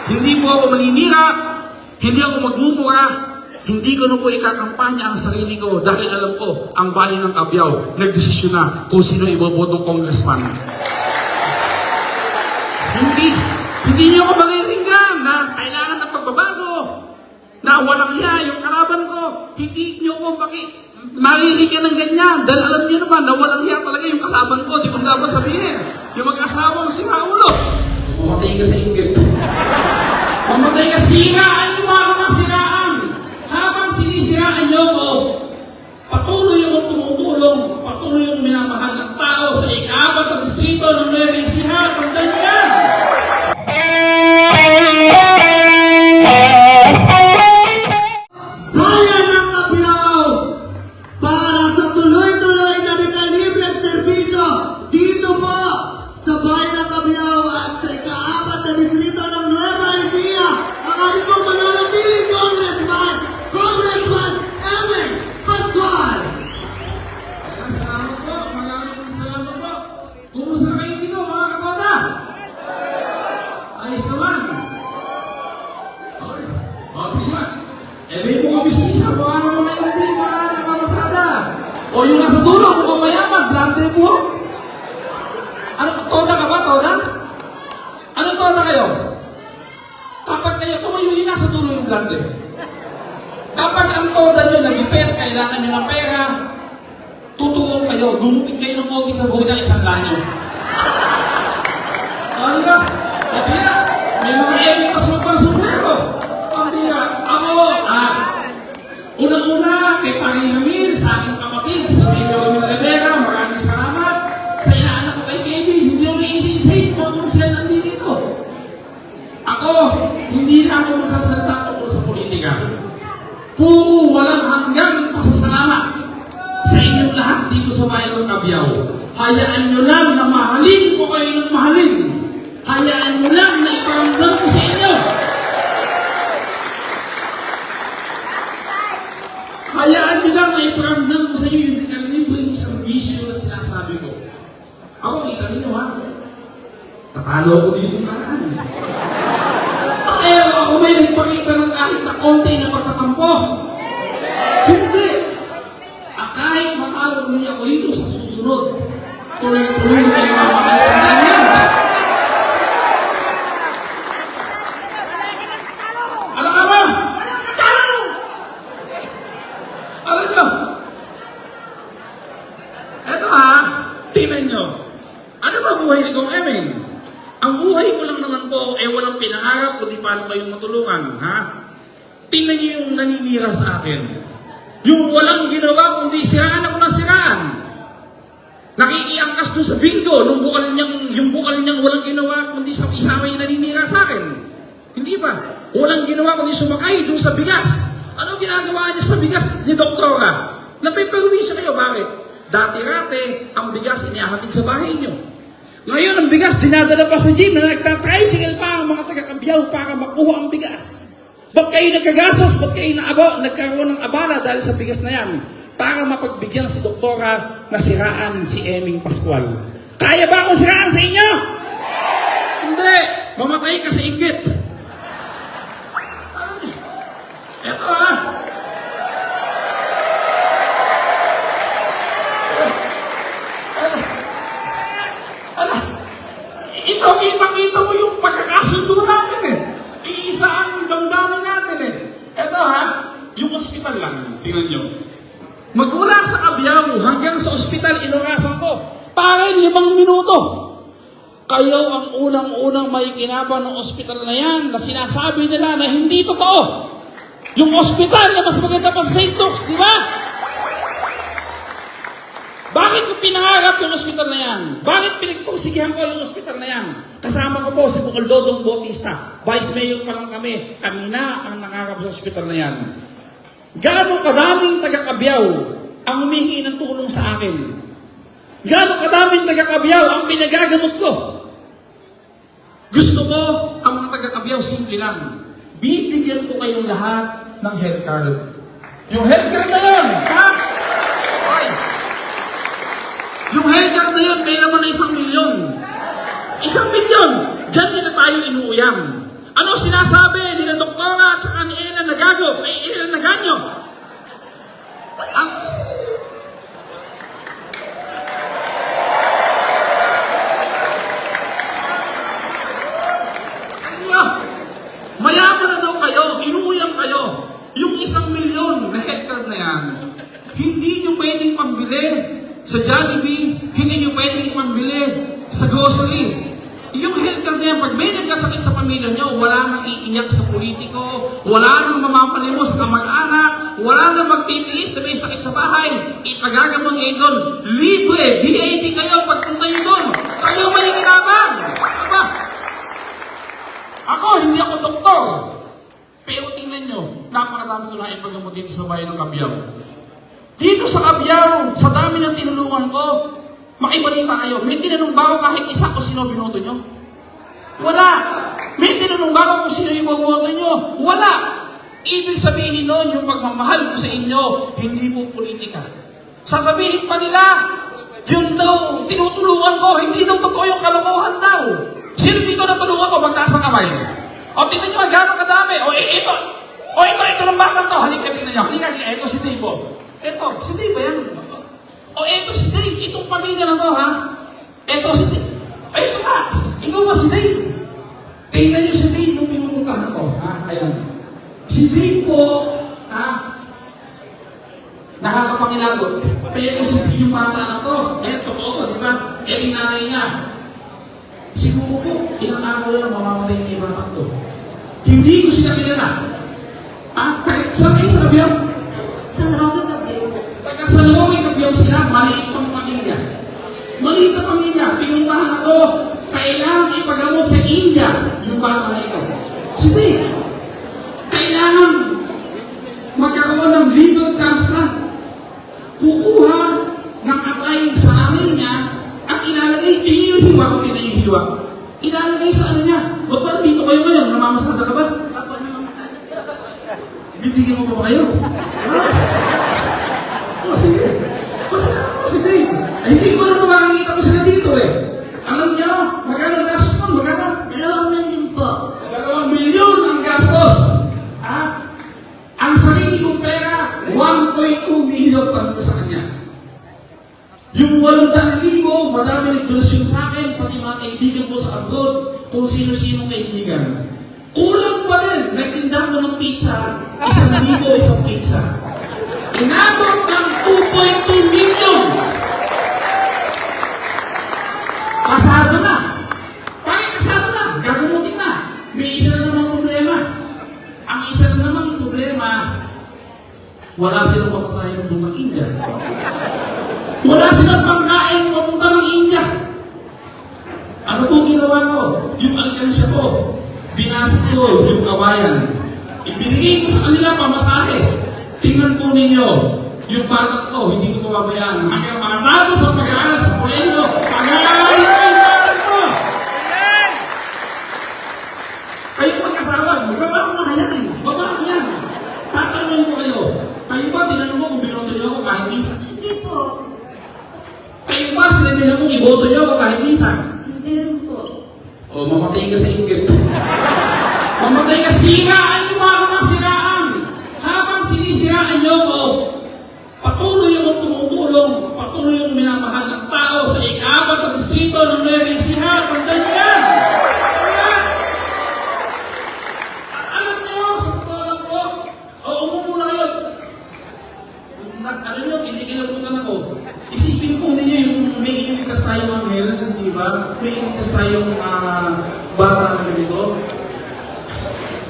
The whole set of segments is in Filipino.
Hindi po ako maninira, hindi ako magmumura, hindi ko na po ikakampanya ang sarili ko dahil alam ko, ang bayan ng Cabiao, nagdesisyon na kung sino ibobotong congressman. Hindi niyo ako mariringgan na kailangan ng pagbabago, na walang hiya yung kalaban ko. Hindi niyo ako mariringgan ng ganyan dahil alam niyo naman na walang hiya talaga yung kalaban ko. Di ko dapat sabihin. Yung mag-asawang si Raulo. Mamatay ka sa inggit. Mamatay ka, siraan yung mga siraan. Habang sinisiraan niyo ko, patuloy akong tumutulong, patuloy yung minamahal ng tao sa ika-4 na distrito ng Nueva Ecija. Tandaan niyo yan! Bayan ng Cabiao, para sa tuloy-tuloy na dekalibreng serbisyo dito po sa bayan ng Cabiao at sa ika-4 na distrito ng Nueva Ecija, ang aming pong mananatiling Congressman Eming Pascual. Salamat po, maraming salamat po. Kumusta kayo dito mga katoda? Ayos naman. Okay yan. May mo kami sa isa, baka naman na yung di mga nakamasada. O yung nasa dulo, kung mayaman, blande po. Ano, toda ka ba, toda? Ano toda kayo? Kapag kayo tumayuin na sa dulo yung blande. Kapag ang toda nyo nagipet, kailangan nyo ng pera, tutuon kayo, gumupit kayo ng kopi sa buhay ng isang lanyo. Ano ba? Kapila, may mga Eming Pascual suplero. Kapila, ako, unang-una, kay Panginoon, sa aking kapatid, sa Milo Rivera, maraming salamat. Sa inaanak ko kay Kevin, hindi ako naisisay kung siya nandito. Ako, hindi na ako masasalita tungkol sa politika. Puro walang hanggang pasasalamat sa inyong lahat dito sa bayan ng Cabiao. Hayaan nyo lang na mahalin ko kayo ng mahalin. Hayaan nyo lang na iparamdam ko sa inyo. Hayaan nyo lang na iparamdam ko sa inyo yung dekalibreng serbisyo na sinasabi ko. Ako, kita ninyo ha. Tatalo ako dito marami. Pero ako may nagpakita ng kahit na konti na pagtatampo. Hindi. Kahit matalo niya ako dito sa susunod, tuloy-tuloy na kayo makakalimutan yan. Ano ka ba? Alam nyo? Eto ha, tingnan nyo. Ano ba buhay ni Kong Eming? Ang buhay ko lang naman po, walang pinangarap kundi paano kayong matulungan, ha? Tingnan niyo yung naninira sa akin. Yung walang ginawa kundi siraan ako ng siraan. Nakikiangkas doon sa bingo, yung bukal niyang walang ginawa kundi sa isama yung naninira sa akin. Hindi ba? Walang ginawa kundi sumakay doon sa bigas. Ano ginagawa niya sa bigas ni Doktora? Napiperwisyo kayo, bakit? Dati-rate, ang bigas inihahatid sa bahay niyo. Ngayon, ang bigas, dinadala pa sa gym na nagtatricycle pa ang mga taga-Cabiao para makuha ang bigas. Ba't kayo nagkagastos? Ba't kayo nagkaroon ng abala dahil sa bigas na yan? Para mapagbigyan si Doktora na siraan si Eming Pascual. Kaya ba akong siraan sa inyo? Hindi! Mamatay ka sa inggit. Alam niyo? Eto ha. Ito, kita mo yung pagkakasundo namin eh. Iisa ang damdamin natin eh. Ito ha, yung ospital lang, tingnan nyo. Magmula sa Cabiao hanggang sa ospital, inugasan ko. Para 5 minuto. Kayo ang unang-unang may kinabang ng ospital na yan na sinasabi nila na hindi totoo. Yung ospital na mas maganda pa sa St. Luke's, di ba? Bakit ko pinangarap yung ospital na yan? Bakit pinagpagsigihan ko yung ospital na yan? Kasama ko po si Bukol Dodong Bautista. Vice Mayor pa lang kami. Kami na ang nangarap sa ospital na yan. Gaano kadaming taga-Cabiao ang humihingi ng tulong sa akin? Gaano kadaming taga-Cabiao ang pinagagamot ko? Gusto ko ang mga taga-Cabiao simple lang. Bibigyan ko kayong lahat ng health card. Yung health card na yan, ha? Yung health card na yun, may naman na 1 milyon. 1 milyon! Diyan nila tayo inuuyam. Ano sinasabi nila doktora at saka ni Ellen Nagago? Ay, Ellen Naganyo? Ang... Alam niyo, mayaman na daw kayo, inuuyang kayo. Yung 1 milyon na healthcare na yan, hindi nyo pwedeng pambili sa Jollibee, hindi nyo pwedeng pambili sa grocery. Yung healthcare na yan, pag may nagkasakit sa pamilya nyo, wala nang iiyak sa politiko, wala nang mamapalimos sa kamag-anak, wala nang magtitiis sa may sakit sa bahay, ipagagamon ngayon doon. Libre, VIP kayo pagpunta nyo doon. Kayo may kinabang. Aba, ako, hindi ako doktor. Pero tingnan nyo, napakadami ko na ipagamot dito sa bayan ng Cabiao. Dito sa Cabiao, sa dami ng tinulungan ko, makibalita kayo, may tinanong ba ako kahit isa kung sino binoto nyo? Wala. May tinanong ba ako kung sino yung boboto nyo? Wala. Ibig sabihin nun, yung pagmamahal ko sa inyo, hindi po politika. Sasabihin pa nila, yun daw, tinutulungan ko, hindi daw totoo yung kalokohan daw. Sino dito natulungan ko magtaas ang kamay? O tingnan nyo, gano'ng kadami. Ito ng baka to. Halika, tingnan nyo. Halika, ito si Dave. Ito, si Dave ba yan? Ito si Dave. Itong pamilya na to, ha? Ito si Dave. Ito ka. Ikaw ba si Dave? Tingnan nyo si Dave yung pinupuntahan ko. Ha? Ayan. Si Dave po, ha? Nakakapangilagot. Pero si Dave yung bata na to. Totoo to, di ba? Yung nanay niya. Siguro po, ilang araw lang mamamatay na yung bata to. Hindi ko sila kilala. Saan kayo sa Cabiao? Sa Roque Cabiao. Taga sa Roque Cabiao sila, maliit pang pamilya. Maliit na pamilya, pinuntahan ako, kailangan ipagamot sa India yung bata na ito. Sige, kailangan magkaroon ng liver transplant. Kukuha ng atay sa amin niya at ilalagay, yung hiwa, kung tingnan yung hiwa, ilalagay sa ano niya. Ba't ba dito kayo ngayon? Namamasada ka ba? Ako naman masada. Bibigyan mo pa ba kayo? Sige. Sige. Ay, hindi ko na makikita ko sila dito eh. Alam niyo, magkano ang gastos nun? Magkano? 2 milyon po. 2 milyon ang gastos. Ang sarili kong pera, 1.2 milyon para ko sa kanya. Yung 800,000, madami nagdonasyon sa akin, pati mga kaibigan ko sa abroad, kung sino-sino kaibigan. Kulang pa rin, nagtinda ko ng pizza, 1,000 isang pizza. Inabot ng 2.2 million. Kasado na. Bakit kasado na? Gagamutin na. May isa na namang problema. Ang isa na namang problema, wala silang papasahin papuntang India. Wala silang pangkain papunta ng India. Ano pong ginawa ko? Yung alkansya ko, binasag ko yung kawayan. Ibinigay ko sa kanila pamasahe. Tingnan po ninyo, yung batak to, hindi ko pababayaan. Hanggang makatapos ang pag-aaral sa kolenyo, pag-aaral ko yung batak to. Kayo mag-asawa, babae na yan. Babae yan. Tatanungin ko kayo. Kayo ba, tinanong ko kung binoto niyo ako kahit minsan? Hindi po. Kayo ba, sinabihan kong iboto niyo ako kahit minsan? Hindi rin po. O, mamatay ka sa inggit. Mamatay ka, siraan niyo ba ako ng siraan? Habang sinisiraan niyo ako, patuloy akong tumutulong, patuloy akong minamahal ng tao sa ika-4 na distrito ng Nueva Ecija. Tandaan niyo yan! Alam niyo, sa totoo lang po, umupo na kayo. Alam niyo, kinikilabutan ako. Isipin po ninyo yung may iniligtas tayong anghel, di ba? May iniligtas tayong bata na ganito.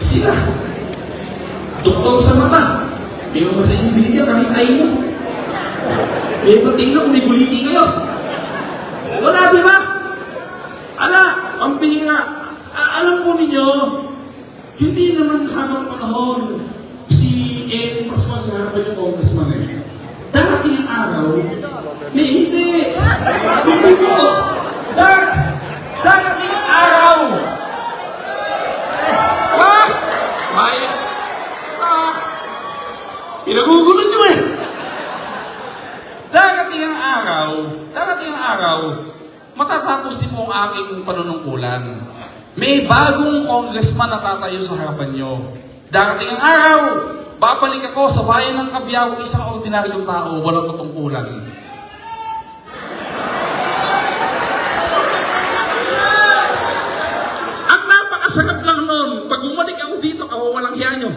Sila. Doktor sa mata. May mga sa inyo binigyan kahit ayaw mo. May patingin kung may guliti kayo. Wala, di ba? Ang bihira. Alam po ninyo, hindi naman habang panahon si Ellen Pascual sa harapan yung congressman eh. Darating ang araw, hindi. Hindi po. Darating ang araw. Pinagugulot nyo eh. Darating ang araw, matatapos din po ang aking panunungkulan. May bagong congressman na tatayo sa harapan nyo. Darating ang araw, babalik ako sa bayan ng Cabiao, isang ordinaryong tao, walang katungkulan. Ang napakasarap lang nun, pag bumalik ako dito, kawawalang hiya nyo.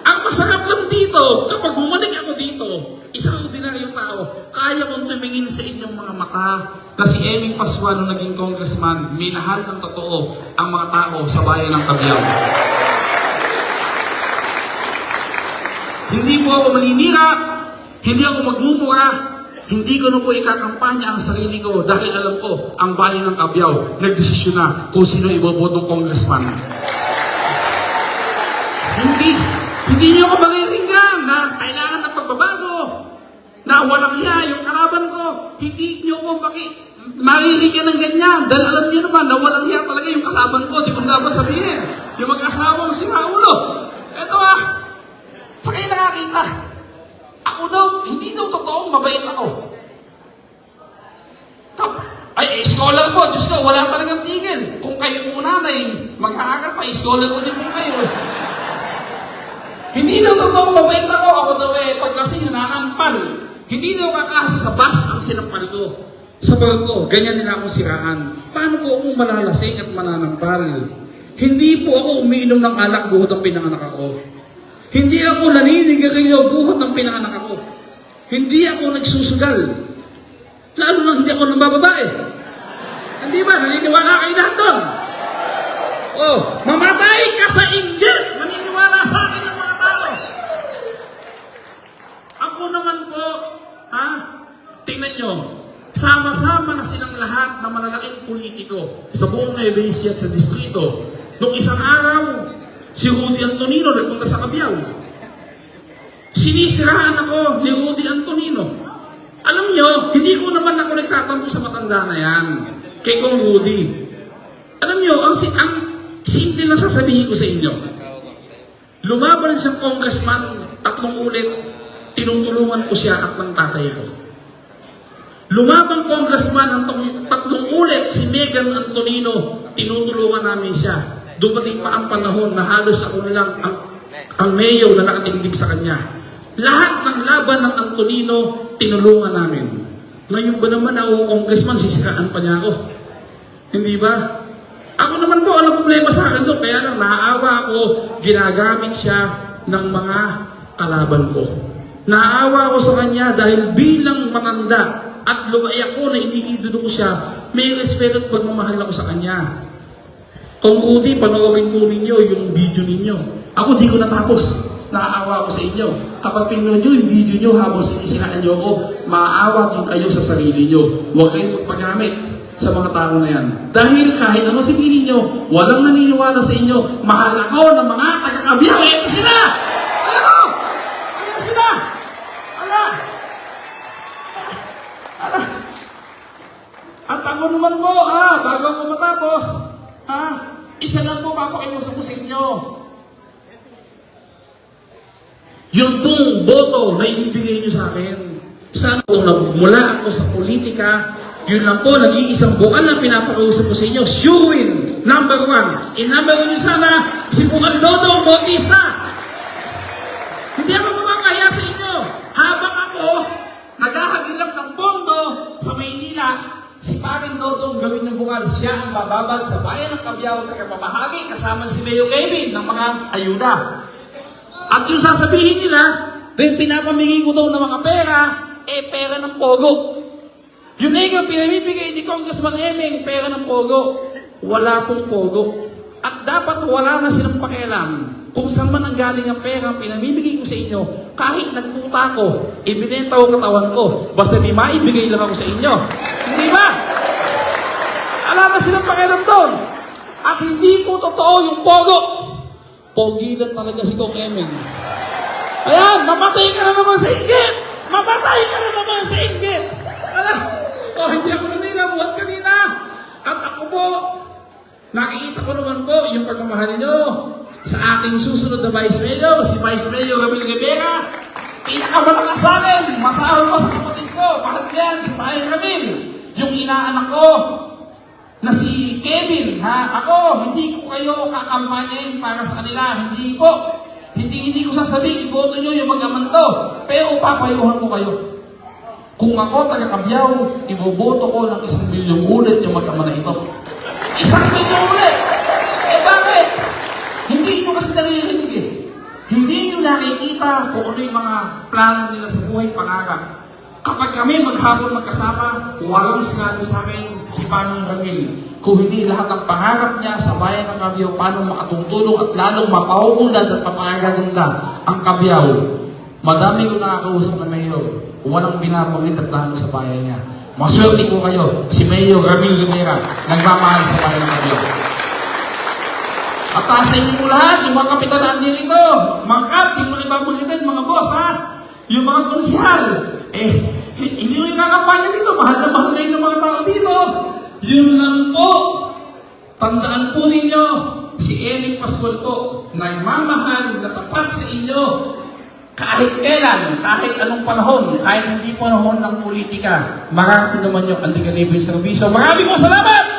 Ang masarap lang dito, kapag bumalik ako dito, isang ordinaryong tao, kaya kong tumingin sa inyong mga mata na si Eming Pascual nung naging congressman, minahal ng totoo ang mga tao sa bayan ng Cabiao. Hindi po ako maninira, hindi ako magmumura, hindi ko na po ikakampanya ang sarili ko dahil alam ko, ang bayan ng Cabiao, nagdesisyon na kung sino ibobotong congressman. Hindi niyo ako mariringgan na kailangan ng pagbabago, na walang hiya yung kalaban ko. Hindi niyo ako mariringgan ng ganyan. Dahil alam niyo naman na walang hiya talaga yung kalaban ko. Di ko nga ba sabihin? Yung mag-asawang si Raulo. Eto sa kayo nakakita. Ako daw, hindi daw totoong mabait ako. Ay, scholar po. Diyos ko, wala talagang tigil. Kung kayo po nanay, mag-aaral pa, scholar ko din po kayo. Hindi daw totoong mabait ako. Ako daw pag lasing nananampal. Hindi daw kakasa sa bus ang sinampal ko. Sa barko, ganyan nila akong siraan. Paano po akong malalasing at mananampal? Hindi po ako umiinom ng alak buhat ang pinanganak ako. Hindi ako naninigarilyo buhat ng pinanganak ako. Hindi ako nagsusugal. Lalo lang hindi ako nambababae. Hindi ba? Naniniwala kayo lahat doon? Oh, mamatay ka sa inggit! Maniniwala sa akin ng mga tao. Ako naman po, tingnan nyo, sama-sama na silang lahat na malalaking politiko sa buong Nueva Ecija at sa distrito. Nung isang araw, si Rudy Antonino nagpunta sa Cabiao. Sinisiraan ako ni Rudy Antonino. Alam nyo, hindi ko naman ako nagtatampo sa matanda na yan. Kay Kong Rudy. Alam nyo, ang simple lang sasabihin ko sa inyo. Lumaban siyang congressman, 3 ulit, tinutulungan ko siya at ng tatay ko. Lumabang congressman ng 3 ulit, si Megan Antonino, tinutulungan namin siya. Dumating pa ang panahon na halos ako lang ang mayor na nakatindig sa kanya. Lahat ng laban ng Antonino, tinulungan namin. Ngayon ba naman ako congressman, sisiraan pa niya ako? Hindi ba? Ako naman po, alam problema sa akin doon. Kaya lang, naaawa ako, ginagamit siya ng mga kalaban ko. Naaawa ako sa kanya dahil bilang matanda at lumaki ako na iniidolo ko siya, may respeto at pagmamahal ako sa kanya. Kung Rudy, panoorin po ninyo yung video ninyo. Ako di ko natapos. Naaawa ako sa inyo. Kapag pinanood nyo yung video nyo habang sinisiraan nyo ako, maaawa din kayo sa sarili nyo. Huwag kayong magpagamit sa mga tao na yan. Dahil kahit ano sabihin nyo, walang naniniwala sa inyo, mahal ako ng mga taga-Cabiao. Ito sila! Ayan o! Ayan sila! Ala! Ala! At ako naman po, bago ako matapos, isa lang po papakiusap ko sa inyo. Yung pong boto na ibibigay nyo sa akin, sana po mula ako sa politika, yun lang po, nag-iisang bukal na pinapakiusap ko sa inyo, sure win, number 1. In-number 1 nyo sana, si Bukal Dodong Bautista. Hindi ako kumakahiya sa inyo. Habang ako, naghahagilap ng pondo sa Maynila, si Paring Dodong gawin ng bukal, siya ang bababag sa bayan ng Cabiao at kapamahagi kasama si Mayor Kevin ng mga ayuda. At yung sasabihin nila, yung pinapamigay ko daw ng mga pera, pera ng pogo. Yun nga pinamibigay ni Congressman Eming, pera ng pogo. Wala pong pogo. At dapat wala na silang pakialam kung saan man ang galing ang pera pinamibigay ko sa inyo. Kahit nagputa ko, ibinenta ko katawan ko, basta may maibigay lang ako sa inyo. Hindi ba? Wala na silang pakialam doon. At hindi po totoo yung pogo. Pogilan talaga si Kong Eming. Ayan, mamatay ka na naman sa inggit! Mamatay ka na naman sa inggit! Hindi ako nanila buhat kanina. At ako po, nakikita ko naman po yung pagmamahal nyo sa ating susunod na Vice Mayor, si Vice Mayor Ramil Rivera. Pinakamalakas sa akin, masahol ko sa kapatid ko. Bakit yan? Si Paring Ramil. Yung inaanak ko na si Kevin, ha? Ako, hindi ko kayo kakampanyahin para sa kanila. Hindi po. Hindi ko sasabihin, iboto nyo yung mag-aman to. Pero papayuhan ko kayo. Kung ako, taga-Cabiao, iboboto ko ng 1 milyong ulit yung mag-aman na ito. 1 milyong ulit! Eh bakit? Hindi nyo kasi naririnig eh. Hindi nyo nakikita kung ano yung mga plano nila sa buhay, pangarap. Kapag kami maghapon magkasama, walang sinabi sa akin si Panong Ramil. Kung hindi lahat ng pangarap niya sa bayan ng Cabiao, paano makatutulong at lalong mapauunlad at mapagaganda ang Cabiao. Madami ko nakakausap na mayor, walang binabanggit at plano sa bayan niya. Maswerte ko kayo, si Mayor Ramil Rivera, nagmamahal sa bayan ng Cabiao. At sa inyo lahat, yung mga kapitan na dito, mga kap, yung mga ibabanggitin, mga boss, ha? Yung mga konsihal, hindi ko yung kakampanya dito, mahal na mahal ngayon ng mga tao dito. Yun lang po. Tandaan po ninyo, si Eric Pascual po, nagmamahal na tapat sa inyo, kahit kailan, kahit anong panahon, kahit hindi panahon ng politika, marami naman yung anti-libre serbisyo. Marami po salamat!